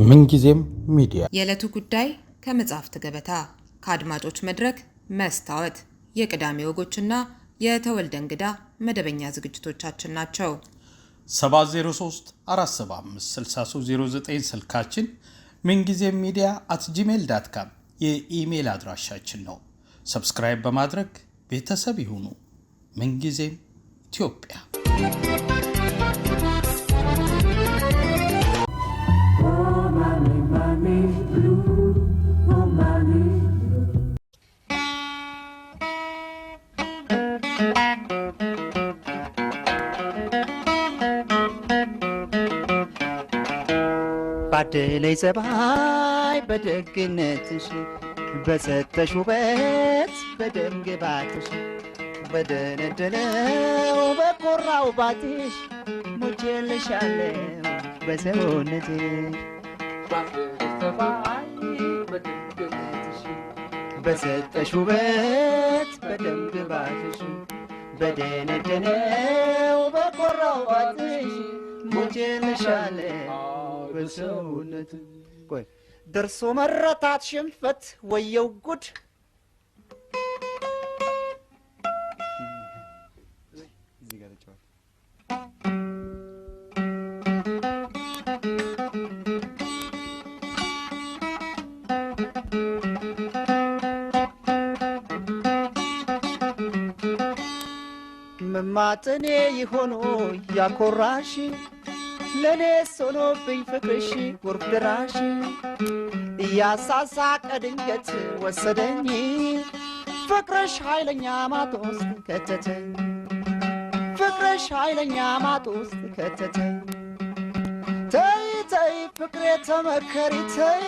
ምንጊዜም ሚዲያ የዕለቱ ጉዳይ ከመጽሐፍት ገበታ ከአድማጮች መድረክ መስታወት የቅዳሜ ወጎችና የተወልደ እንግዳ መደበኛ ዝግጅቶቻችን ናቸው። 703 475 6309 ስልካችን ምንጊዜም media@gmail.com የኢሜል አድራሻችን ነው። ሰብስክራይብ በማድረግ ቤተሰብ ይሁኑ። ምንጊዜም ኢትዮጵያ ባደለይ ጸባይ በደግነትሽ በሰጠሽ ውበት በደም ግባትሽ በደነደነው በኮራው ባትሽ ሞቼልሻለሁ በሰውነትሽ ባደለይ ጸባይ በደግነትሽ በሰጠሽ ውበት በደም ግባትሽ በደነደነው በኮራው ባትሽ ሞቼልሻለሁ በሰውነት ቆይ ደርሶ መረታት ሽንፈት ወየው ጉድ እዚህ ጋር ተጫወት መማጠኔ ይሆኖ ያኮራሽ ለኔ ሶኖብኝ ፍቅርሽ ጎርፍ ደራሽ እያሳሳቀ ድንገት ወሰደኝ ፍቅርሽ ኃይለኛ ማጥ ውስጥ ከተተኝ ፍቅርሽ ኃይለኛ ማጥ ውስጥ ከተተኝ ተይ ተይ ፍቅሬ ተመከሪ ተይ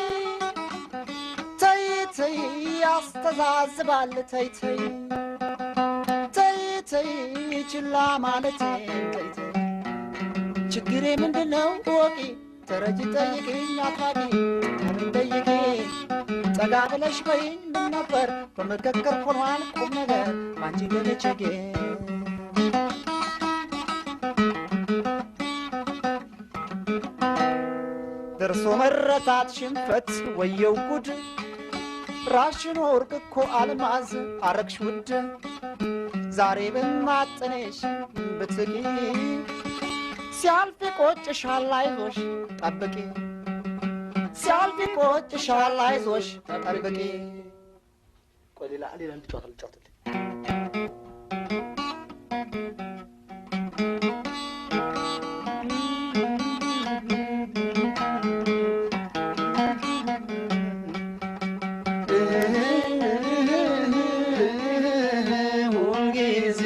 ተይ ተይ ያስተዛዝባል ተይ ተይ ተይ ተይ ችላ ማለት ተይ ተይ ችግሬ ምንድነው ወቂ ተረጅ ጠይቂኝ አታቂ ምን ጠይቂ ጠጋ ብለሽ በይኝ ምን ነበር በመከከር ሆኗል ቁም ነገር ባንቺ ገለቸጌ ደርሶ መረታት ሽንፈት ወየው ጉድ ራሽን ወርቅ እኮ አልማዝ አረግሽ ውድ ዛሬ በማጠነሽ ብትቂ ሲያልፍ ቆጭሻል አይዞሽ ጠብቂ ሲያልፍ ቆጭሻል አይዞሽ ጠብቂ ቆይ ሌላ እንድጫወት ሁልጊዜ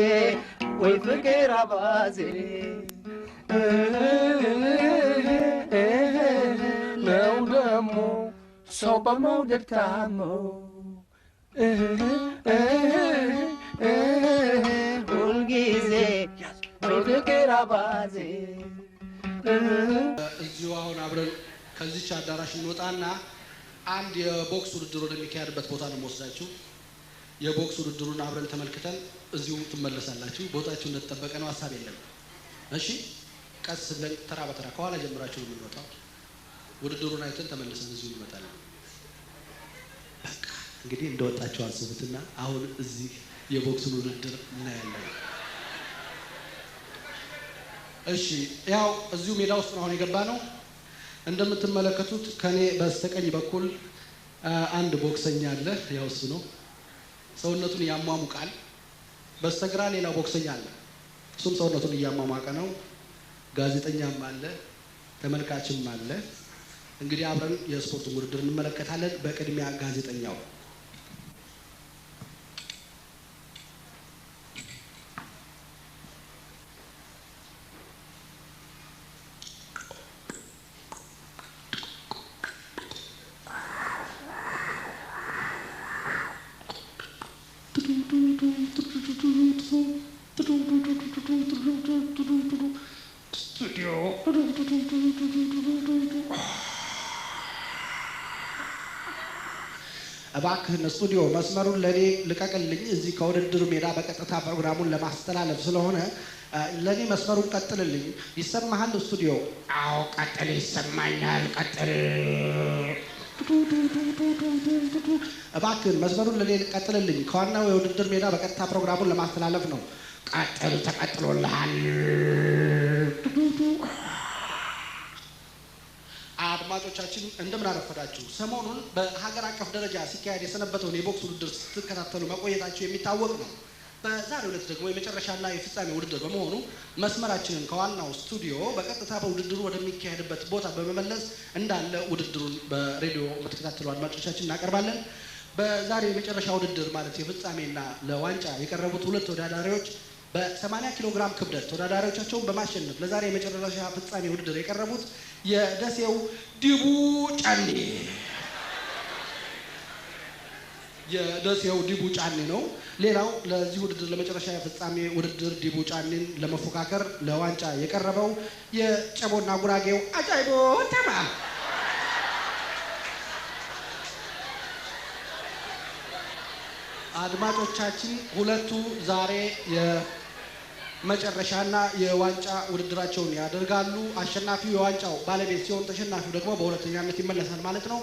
ወይ ፍቅር አባዜ ነው ደሞ ሰው በመውደድ ታሞ ሁልጊዜ ፍቅር አባዜ እዚሁ አሁን አብረን ከዚች አዳራሽ እንወጣና አንድ የቦክስ ውድድር ወደሚካሄድበት ቦታ ነው የምወስዳችሁ። የቦክስ ውድድሩን አብረን ተመልክተን እዚሁ ትመለሳላችሁ። ቦታችሁ እንደተጠበቀ ነው፣ ሀሳብ የለም። እሺ ቀስ ብለን ተራ በተራ ከኋላ ጀምራችሁ ነው የምንወጣው። ውድድሩን አይተን ተመልሰን እዚሁ እንመጣለን። በቃ እንግዲህ እንደወጣችሁ አስቡትና አሁን እዚህ የቦክሱን ውድድር እናያለን። እሺ ያው እዚሁ ሜዳ ውስጥ ነው አሁን የገባ ነው። እንደምትመለከቱት ከኔ በስተቀኝ በኩል አንድ ቦክሰኛ አለ። ያው እሱ ነው ሰውነቱን ያሟሙቃል። በስተግራ ሌላ ቦክሰኛ አለ። እሱም ሰውነቱን እያሟሟቀ ነው። ጋዜጠኛም አለ፣ ተመልካችም አለ። እንግዲህ አብረን የስፖርት ውድድር እንመለከታለን። በቅድሚያ ጋዜጠኛው እባክህን ስቱዲዮ መስመሩን ለኔ ልቀቅልኝ። እዚህ ከውድድር ሜዳ በቀጥታ ፕሮግራሙን ለማስተላለፍ ስለሆነ ለኔ መስመሩን ቀጥልልኝ። ይሰማሃል ስቱዲዮ? አዎ ቀጥል፣ ይሰማኛል። ቀጥል እባክህን መስመሩን ለኔ ቀጥልልኝ። ከዋናው የውድድር ሜዳ በቀጥታ ፕሮግራሙን ለማስተላለፍ ነው። ቀጥል፣ ተቀጥሎልሃል። አድማጮቻችን እንደምን አረፈዳችሁ። ሰሞኑን በሀገር አቀፍ ደረጃ ሲካሄድ የሰነበተውን የቦክስ ውድድር ስትከታተሉ መቆየታችሁ የሚታወቅ ነው። በዛሬው ዕለት ደግሞ የመጨረሻና የፍጻሜ ውድድር በመሆኑ መስመራችንን ከዋናው ስቱዲዮ በቀጥታ በውድድሩ ወደሚካሄድበት ቦታ በመመለስ እንዳለ ውድድሩን በሬዲዮ የምትከታተሉ አድማጮቻችን እናቀርባለን። በዛሬው የመጨረሻ ውድድር ማለት የፍጻሜና ለዋንጫ የቀረቡት ሁለት ተወዳዳሪዎች በ80 ኪሎ ግራም ክብደት ተወዳዳሪዎቻቸውን በማሸነፍ ለዛሬ የመጨረሻ ፍጻሜ ውድድር የቀረቡት የደሴው ዲቡ ጫኔ ነው። ሌላው ለዚህ ውድድር ለመጨረሻ ፍጻሜ ውድድር ዲቡ ጫኔን ለመፎካከር ለዋንጫ የቀረበው የጨቦና ጉራጌው አጃይቦ ተማ። አድማጮቻችን ሁለቱ ዛሬ የመጨረሻና የዋንጫ ውድድራቸውን ያደርጋሉ። አሸናፊው የዋንጫው ባለቤት ሲሆን ተሸናፊው ደግሞ በሁለተኛነት ይመለሳል ማለት ነው።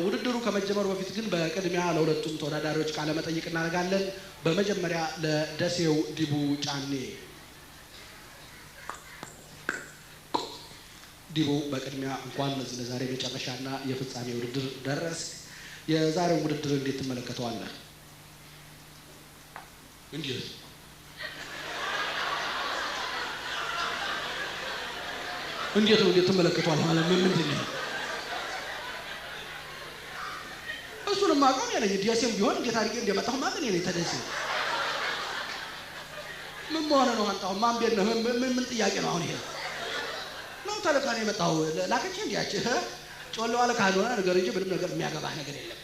ውድድሩ ከመጀመሩ በፊት ግን በቅድሚያ ለሁለቱም ተወዳዳሪዎች ቃለ መጠይቅ እናደርጋለን። በመጀመሪያ ለደሴው ዲቡ ጫኔ። ዲቡ በቅድሚያ እንኳን ለዛሬ የመጨረሻና የፍጻሜ ውድድር ደረስ። የዛሬው ውድድር እንዴት ትመለከተዋለህ? እንዴት ነው ትመለከተዋለህ? ማለት ምንድን ነው? እሱንም አውቀው ያለኝ ዲያሴም ቢሆን እንዴት አድርጌ እንደመጣሁ ማለት ነው። ተደስ ምን መሆን ነው? አንተ አሁን ማን ቤት ነው? ምን ጥያቄ ነው አሁን? ይሄ ነው ተለካኔ የመጣው ላከች እንዲያች ጮለው አለ ካልሆነ ነገር እንጂ ምንም ነገር የሚያገባህ ነገር የለም።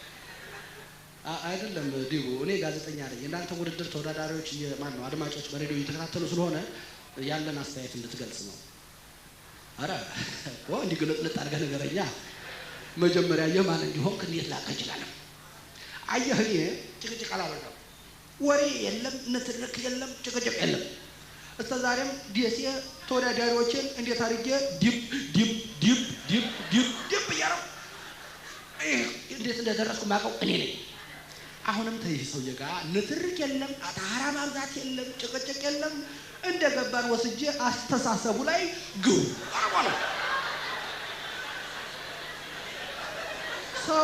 አይደለም ዲቡ፣ እኔ ጋዜጠኛ ነኝ። እናንተ ውድድር ተወዳዳሪዎች ማን ነው አድማጮች በሬዲዮ እየተከታተሉ ስለሆነ ያለን አስተያየት እንድትገልጽ ነው። አረ እንዲህ ግልጽ አድርገህ ነገረኛ። መጀመሪያ የማን እንዲሆን እንዴት ላቀ ይችላል? አየህ እኔ ጭቅጭቅ አላበዛም። ወሬ የለም፣ ንትርክ የለም፣ ጭቅጭቅ የለም። እስከ ዛሬም ዲሲ ተወዳዳሪዎችን እንዴት አድርጌ ዲብ እያለው እንዴት እንደደረስኩ ማውቀው እኔ ነኝ። አሁንም ተይህ ሰውዬ ጋር ንትርክ የለም፣ አታራ ማብዛት የለም፣ ጭቅጭቅ የለም። እንደገባን ወስጄ አስተሳሰቡ ላይ ግቡ አረባለ ሰው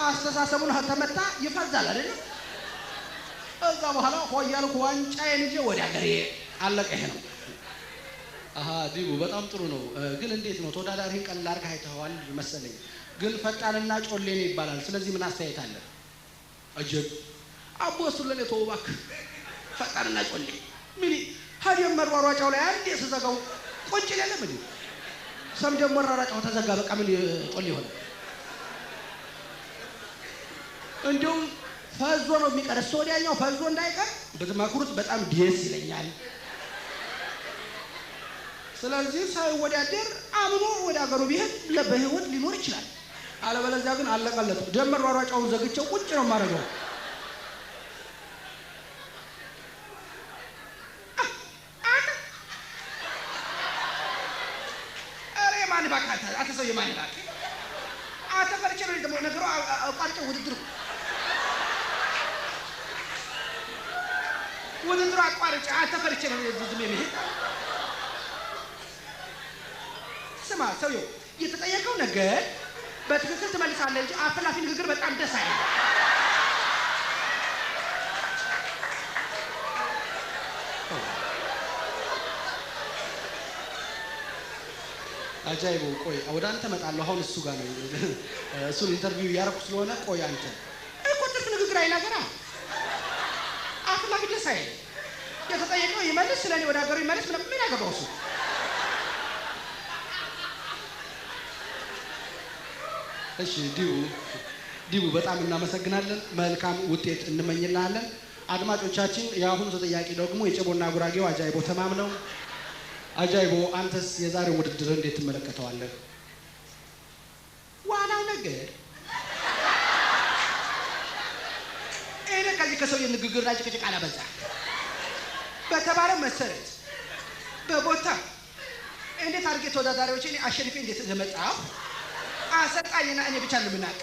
አስተሳሰቡን ተመታ ይፈዛል አይደል? እዛ በኋላ ሆያልኩ ዋንጫዬን ይዤ ወደ ሀገሬ አለቀ። ይሄ ነው። ዲቡ በጣም ጥሩ ነው። ግን እንዴት ነው ተወዳዳሪን ቀላል አድርገህ አይተኸዋል መሰለኝ። ግን ፈጣንና ጮሌ ነው ይባላል። ስለዚህ ምን አስተያየት አለ? አጀብ አቦ እሱን ለኔ ተው እባክህ። ፈጣንና ጮሌ ምን ሀዲም መሯሯጫው ላይ አንዴ ስዘጋው ቁጭ የለም እንዴ? ሰም ደግሞ መሯሯጫው ተዘጋ። በቃ ምን ጮሌ ሆነ? እንደውም ፈዞ ነው የሚቀር። እሱ ወዲያኛው ፈዞ እንዳይቀር በተማክሩት በጣም ደስ ይለኛል። ስለዚህ ሳይወዳደር አምኖ ወደ ሀገሩ ቢሄድ በህይወት ሊኖር ይችላል። አለበለዚያ ግን አለቀለት። ደም መሯሯጫውን ዘግቼው ቁጭ ነው የማደርገው። ማን ባካታ አተሰው የማን ባካ አተፈርቼ ነው ደግሞ ነገሩ አቋርጬ ውድድሩ አቋርጬ አተፈርቼ ነው ዝም የሚሄድ። ስማ ሰውዬው የተጠየቀው ነገር በትክክል ትመልሳለህ እንጂ አፈላፊ ንግግር በጣም ደስ አይልም። አጃይቦ ቆይ ወደ አንተ እመጣለሁ። አሁን እሱ ጋር ነው እሱን ኢንተርቪው ያደረኩ ስለሆነ ቆይ አንተ እኮ ትርፍ ንግግር አይናገራ አፈላፊ ደስ አይልም። የተጠየቀው ይመልስ፣ ስለኔ ወደ ሀገሩ ይመልስ። ምን ያገባው እሱ? እሺ ዲቡ በጣም እናመሰግናለን። መልካም ውጤት እንመኝልሃለን። አድማጮቻችን የአሁኑ ተጠያቂ ደግሞ የጨቦና ጉራጌው አጃይቦ ተማም ነው። አጃይቦ አንተስ የዛሬው ውድድር እንዴት ትመለከተዋለህ? ዋናው ነገር እኔ ከዚህ ከሰው የንግግርና ጭቅጭቅ አላበዛ በተባለ መሰረት በቦታ እንዴት አድርጌ ተወዳዳሪዎች እኔ አሸንፌ እንዴት እንደመጣሁ አሰልጣኝና እኔ ብቻ ነው የምናውቅ።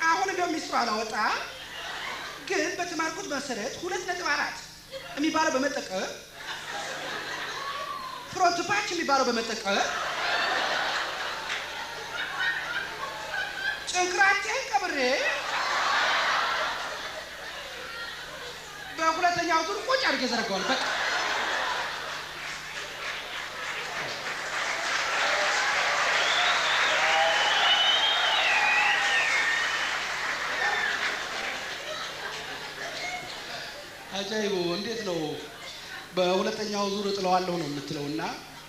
አሁን እንደው ሚስጥሩ አላወጣ ግን በተማርኩት መሰረት 2.4 የሚባለው በመጠቀም ፍሮንት ፓች የሚባለው በመጠቀም ጭንቅላቴን ቀብሬ በሁለተኛው ዙር ቁጭ አድርጌ ዘረጋዋለሁ። በቃ አጃይቦ እንዴት ነው በሁለተኛው ዙር እጥለዋለሁ ነው የምትለውና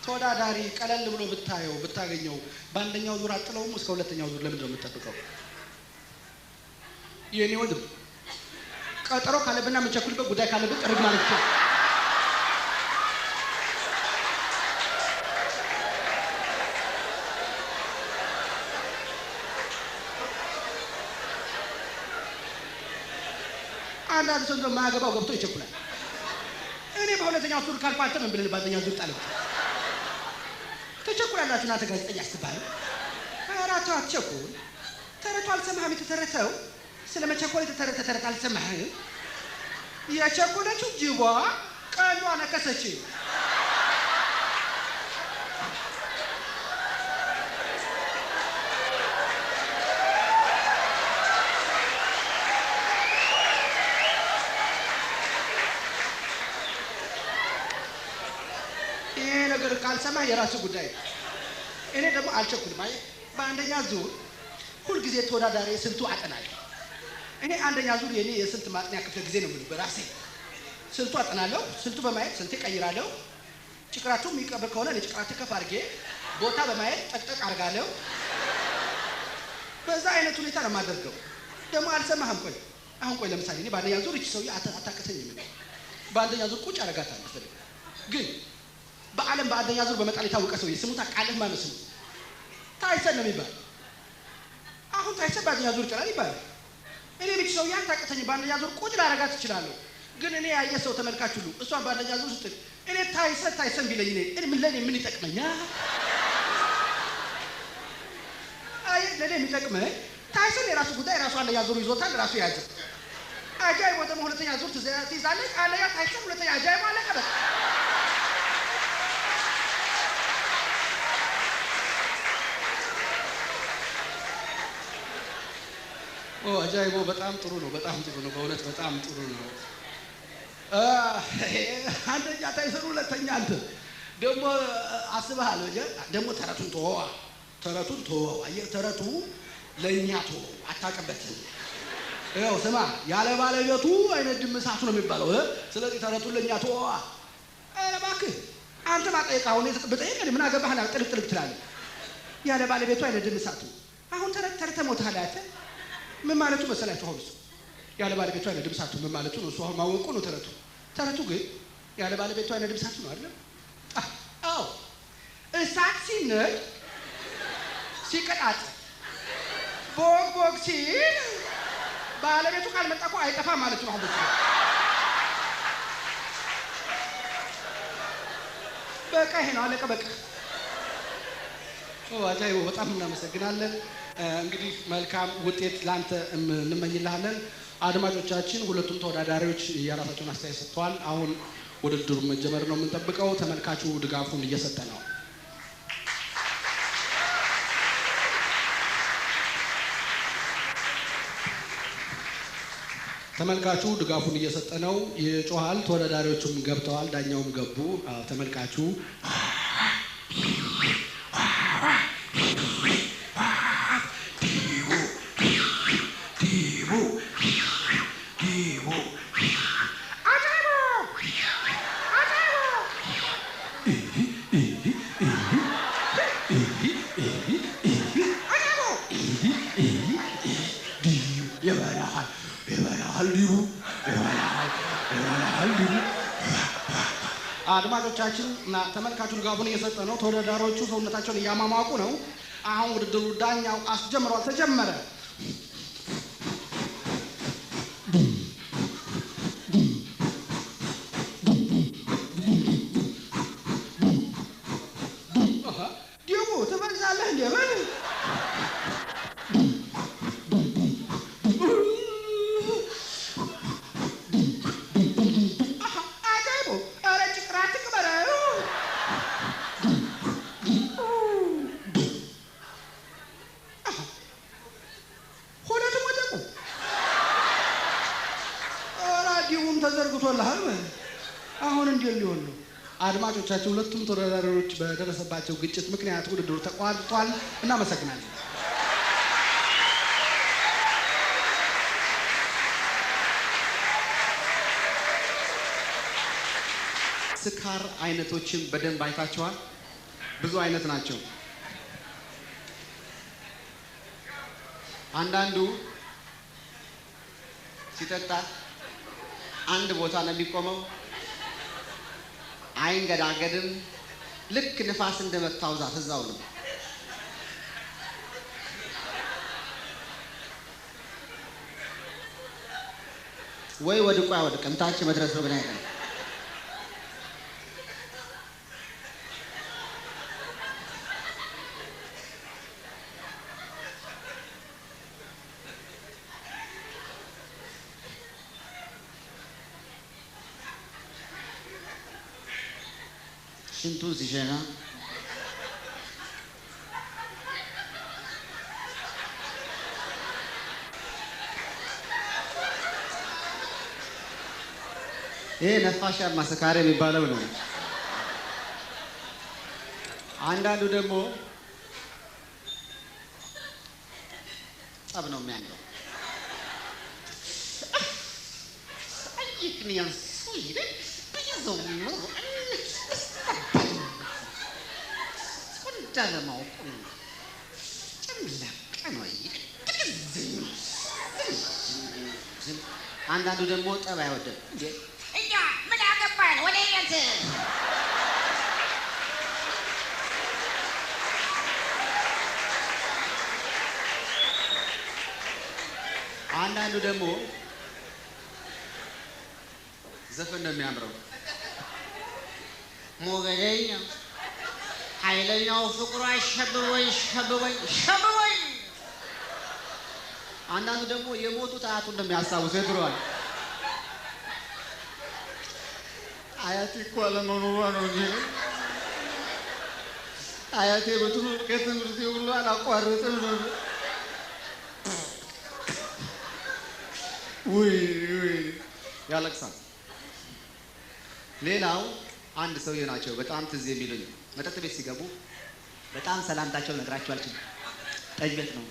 ተወዳዳሪ ቀለል ብሎ ብታገኘው በአንደኛው ዙር አጥለውም እስከ ሁለተኛው ዙር ለምን ነው የምትጠብቀው? የኔ ወንድም ቀጠሮ ካለብና የምንቸኩልበት ጉዳይ ካለብን ጥርግ ማለት ነው። አንዳንድ ሰው እንደማያገባው ገብቶ ይቸኩላል። እኔ በሁለተኛው ዙር ካልኩ አንተ ምን ብለህ በአንደኛው ዙር ጣለው ተቸኩላላችሁ እናንተ ጋዜጠኛ አስተባባሪ። አራቱ አትቸኩል። ተረቱ አልሰማህም? የተተረተው ስለመቸኮል የተተረተ ተረት አልሰማህም? የቸኮለችው ጅቧ ቀንዷ ነከሰች። ይሄ ነገር ካልሰማህ የራሱ ጉዳይ። እኔ ደግሞ አልቸኩልም። አይ በአንደኛ ዙር ሁልጊዜ ተወዳዳሪ ስልቱ አጠናለሁ። እኔ አንደኛ ዙር የኔ የስልት ማጥኛ ክፍለ ጊዜ ነው የምልህ። በራሴ ስልቱ አጠናለሁ። ስልቱ በማየት ስልቴ ቀይራለሁ። ጭቅራቱ የሚቀበል ከሆነ ለጭቅራቱ ከፍ አድርጌ ቦታ በማየት ጠቅጠቅ አድርጋለሁ። በዛ አይነት ሁኔታ ነው የማደርገው። ደግሞ አልሰማህም? ቆይ ለምሳሌ እኔ በአንደኛ ዙር እቺ ሰውዬ አታቀሰኝም። በአንደኛ ዙር ቁጭ አደርጋታለሁ። ግን በዓለም በአንደኛ ዙር በመጣል የታወቀ ሰውዬ ስሙ ታውቃለህ? ማለት ነው ታይሰን ነው የሚባል። አሁን ታይሰን በአንደኛ ዙር ይችላል ይባላል። እኔ ብቻ ሰው ያታቀተኝ በአንደኛ ዙር ቁጭ ላደርጋት እችላለሁ። ግን እኔ ያየ ሰው ተመልካች ሁሉ እሷን በአንደኛ ዙር ስትል እኔ ታይሰን ቢለኝ እኔ ምን ይጠቅመኛል? አይ ለኔ የሚጠቅመኝ ታይሰን የራሱ ጉዳይ ራሱ አንደኛ ዙር ይዞታል፣ ራሱ ያዘ። አጃይቦ ደግሞ ሁለተኛ ዙር ትይዛለች። አንደኛ ታይሰን፣ ሁለተኛ አጃይቦ አለቀ በቃ። አጃይቦ በጣም ጥሩ ነው፣ በጣም ጥሩ ነው፣ በእውነት በጣም ጥሩ ነው። አንደኛ ታይሰን፣ ሁለተኛ አንተ ደግሞ አስበሃል። ደግሞ ተረቱን ተወው። አየህ ተረቱ ለእኛ ተወው፣ አታውቅበትም። ይኸው ስማ፣ ያለ ባለቤቱ አይነድም እሳቱ ነው የሚባለው። ስለዚህ ተረቱን ለእኛ ተወው። እባክህ አንተ ማጠየቅ አሁን ብጠይቅ ምን አገባህና ጥልቅ ትላለህ። ያለ ባለቤቱ አይነድም እሳቱ። አሁን ተረተ ሞታል። አንተ ምን ማለቱ መሰላችሁ? አሁን እሱ ያለ ባለቤቱ አይነድም እሳቱ ምን ማለቱ ነው? እሱ አሁን ማወቁ ነው ተረቱ። ተረቱ ግን ያለ ባለቤቱ አይነድም እሳቱ ነው አይደል? አዎ እሳት ሲነድ ሲቀጣጥ ቦግ ሲል ባለቤቱ ካልመጣ እኮ አይጠፋም ማለት ነው። አሁን በቃ ይሄ ነው፣ አለቀ በቃ። አጃይቦ በጣም እናመሰግናለን። እንግዲህ መልካም ውጤት ላንተ እንመኝልሃለን። አድማጮቻችን ሁለቱም ተወዳዳሪዎች የራሳቸውን አስተያየት ሰጥተዋል። አሁን ውድድሩ መጀመር ነው የምንጠብቀው። ተመልካቹ ድጋፉን እየሰጠ ነው። ተመልካቹ ድጋፉን እየሰጠ ነው። ይጮሃል። ተወዳዳሪዎቹም ገብተዋል፣ ዳኛውም ገቡ። ተመልካቹ አድማጮቻችን እና ተመልካቹ ድጋፉን እየሰጠ ነው። ተወዳዳሪዎቹ ሰውነታቸውን እያሟሟቁ ነው። አሁን ውድድሩ ዳኛው አስጀምሯል። ተጀመረ። ዲሙ ትበዛለህ እንዴ? ምን ተዘርግቶልሃል። አሁን እንዴት ሊሆን ነው? አድማጮቻችን፣ ሁለቱም ተወዳዳሪዎች በደረሰባቸው ግጭት ምክንያት ውድድሩ ተቋርጧል። እናመሰግናለን። ስካር አይነቶችን በደንብ አይታቸዋል። ብዙ አይነት ናቸው። አንዳንዱ ሲጠጣ አንድ ቦታ ነው የሚቆመው፣ አይንገዳገድም። ልክ ንፋስ እንደመታው ዛፍ እዛው ነው። ወይ ወድቆ አይወድቅም፣ ታች መድረስ ነው ግን አይደለም። ሽንቱ ሲሸና ይሄ ነፋሻማ ስካር የሚባለው ነው። አንዳንዱ ደግሞ ጸብ ነው የሚያምረው። አንዳንዱ ደግሞ ጠብ አይወድም። እኛ ምን አገባን ወደ ቤት። አንዳንዱ ደግሞ ዘፈን ነው የሚያምረው። ሞገደኛ ኃይለኛው ፍቅሯ ሸብበኝ ሸብበኝ ሸብበኝ። አንዳንዱ ደግሞ የሞቱት አያቱ እንደሚያስታውሰው ይድሯል። አያቴ እኮ አለመኖሯ ነው እንጂ አያቴ ብትሉ ከትምህርቴ ሁሉ አላቋርጥም ነው። ውይ ያለቅሳል። ሌላው አንድ ሰውዬ ናቸው በጣም ትዝ የሚሉኝ። መጠጥ ቤት ሲገቡ በጣም ሰላምታቸው ነግራቸው አልችልም። ጠጅ ቤት ነው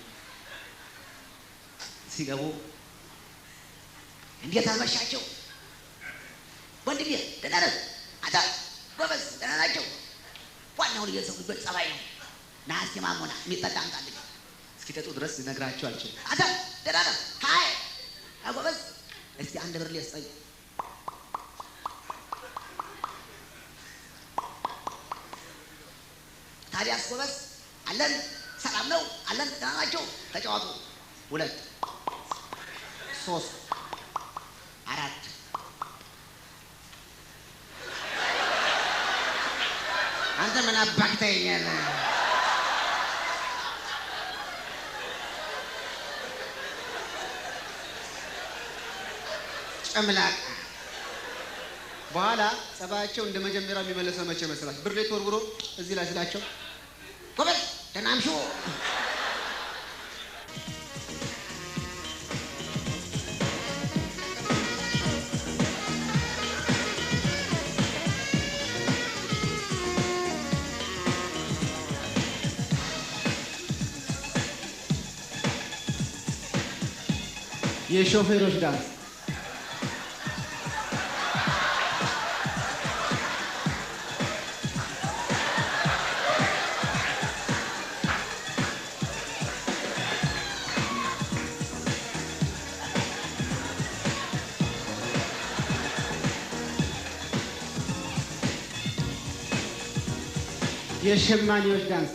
ሲገቡ፣ እንዴት አመሻቸው ወንድሜ? ደህና ነህ? አንተ ጎበዝ ደህና ናቸው? ዋናው የሰው ልጅ ጸባይ ነው። ና እስኪ ማሞና የሚጠጣ አምጣልኝ። እስኪጠጡ ድረስ ነግራቸው አልችልም። አንተ ደህና ነህ? ሀይ ጎበዝ፣ እስኪ አንድ ብር ሊያስጠኝ። ታዲያስ ጎበዝ አለን፣ ሰላም ነው አለን፣ ደህና ናቸው? ተጫዋቱ 2 3 4 አንተ ምን አባክ ታየኛለህ? ጨምላቅ። በኋላ ጸባያቸው እንደ መጀመሪያው የሚመለሰው መቼ መሰላችሁ? ብር ላይ ተወርውሮ እዚህ ላይ ስላቸው ጎበዝ ደህና አምሹ። የሾፌሮች ዳንስ የሸማኔዎች ዳንስ